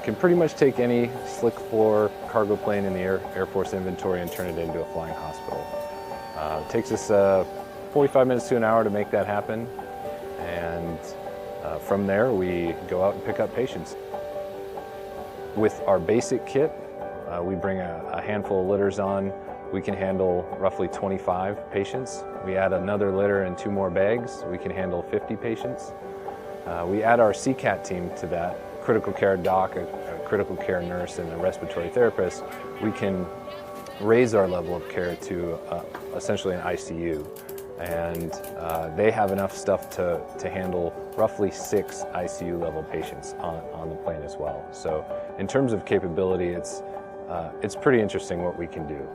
Can pretty much take any slick floor cargo plane in the Air Force inventory and turn it into a flying hospital. It takes us 45 minutes to an hour to make that happen, and from there we go out and pick up patients. With our basic kit, we bring a handful of litters on. We can handle roughly 25 patients. We add another litter and 2 more bags. We can handle 50 patients. We add our CCAT team to that, critical care doc, a critical care nurse, and a respiratory therapist. We can raise our level of care to essentially an ICU. And they have enough stuff to handle roughly 6 ICU level patients on the plane as well. So in terms of capability, it's pretty interesting what we can do.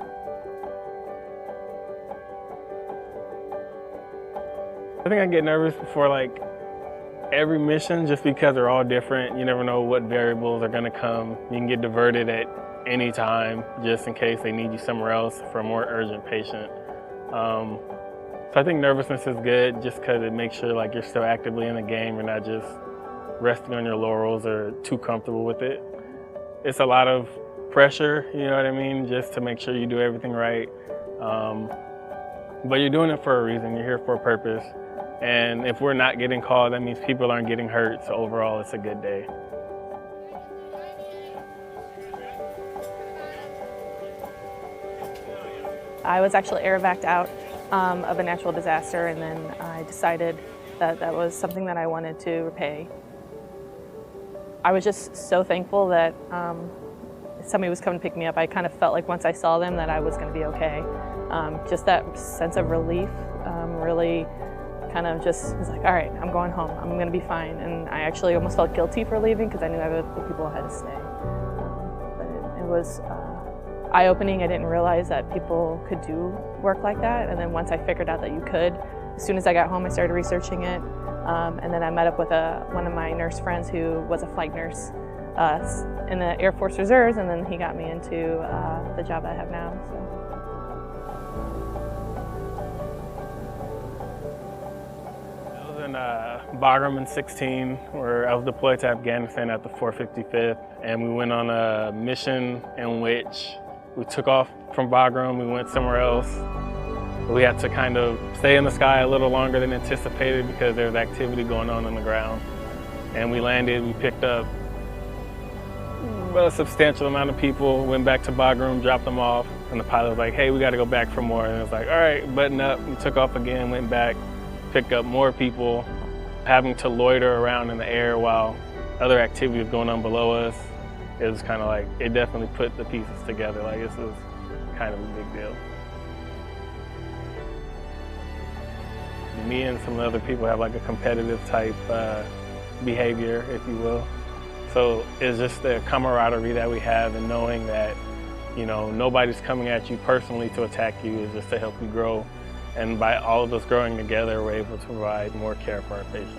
I think I get nervous before like every mission just because they're all different. You never know what variables are gonna come. You can get diverted at any time just in case they need you somewhere else for a more urgent patient. So I think nervousness is good just because it makes sure like you're still actively in the game. You're not just resting on your laurels or too comfortable with it. It's a lot of pressure, you know what I mean, just to make sure you do everything right. But you're doing it for a reason. You're here for a purpose. And if we're not getting called, that means people aren't getting hurt. So overall, it's a good day. I was actually air evac'd out of a natural disaster, and then I decided that that was something that I wanted to repay. I was just so thankful that somebody was coming to pick me up. I kind of felt like once I saw them that I was going to be okay. Just that sense of relief really kind of just was like, all right, I'm going home. I'm going to be fine. And I actually almost felt guilty for leaving because I knew other people had to stay. But it was eye-opening. I didn't realize that people could do work like that. And then once I figured out that you could, as soon as I got home, I started researching it. And then I met up with one of my nurse friends who was a flight nurse in the Air Force Reserves, and then he got me into the job I have now. So. In Bagram in 16, where I was deployed to Afghanistan at the 455th, and we went on a mission in which we took off from Bagram, we went somewhere else. We had to kind of stay in the sky a little longer than anticipated because there was activity going on the ground. And we landed, we picked up a substantial amount of people, went back to Bagram, dropped them off, and the pilot was like, hey, we got to go back for more. And it was like, all right, button up. We took off again, went back, picked up more people, having to loiter around in the air while other activity was going on below us. It was kind of like, it definitely put the pieces together. Like, this was kind of a big deal. Me and some other people have like a competitive type behavior, if you will. So it's just the camaraderie that we have, and knowing that, you know, nobody's coming at you personally to attack you, is just to help you grow. And by all of us growing together, we're able to provide more care for our patients.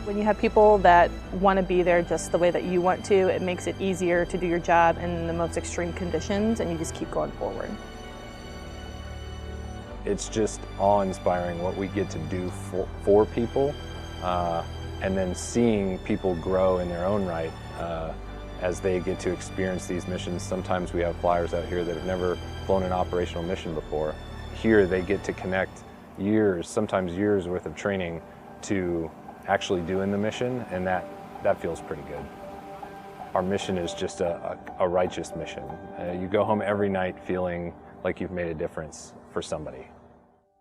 When you have people that want to be there just the way that you want to, it makes it easier to do your job in the most extreme conditions, and you just keep going forward. It's just awe-inspiring what we get to do for people, and then seeing people grow in their own right as they get to experience these missions. Sometimes we have flyers out here that have never flown an operational mission before. Here they get to connect years, sometimes years worth of training to actually doing the mission, and that feels pretty good. Our mission is just a righteous mission. You go home every night feeling like you've made a difference for somebody.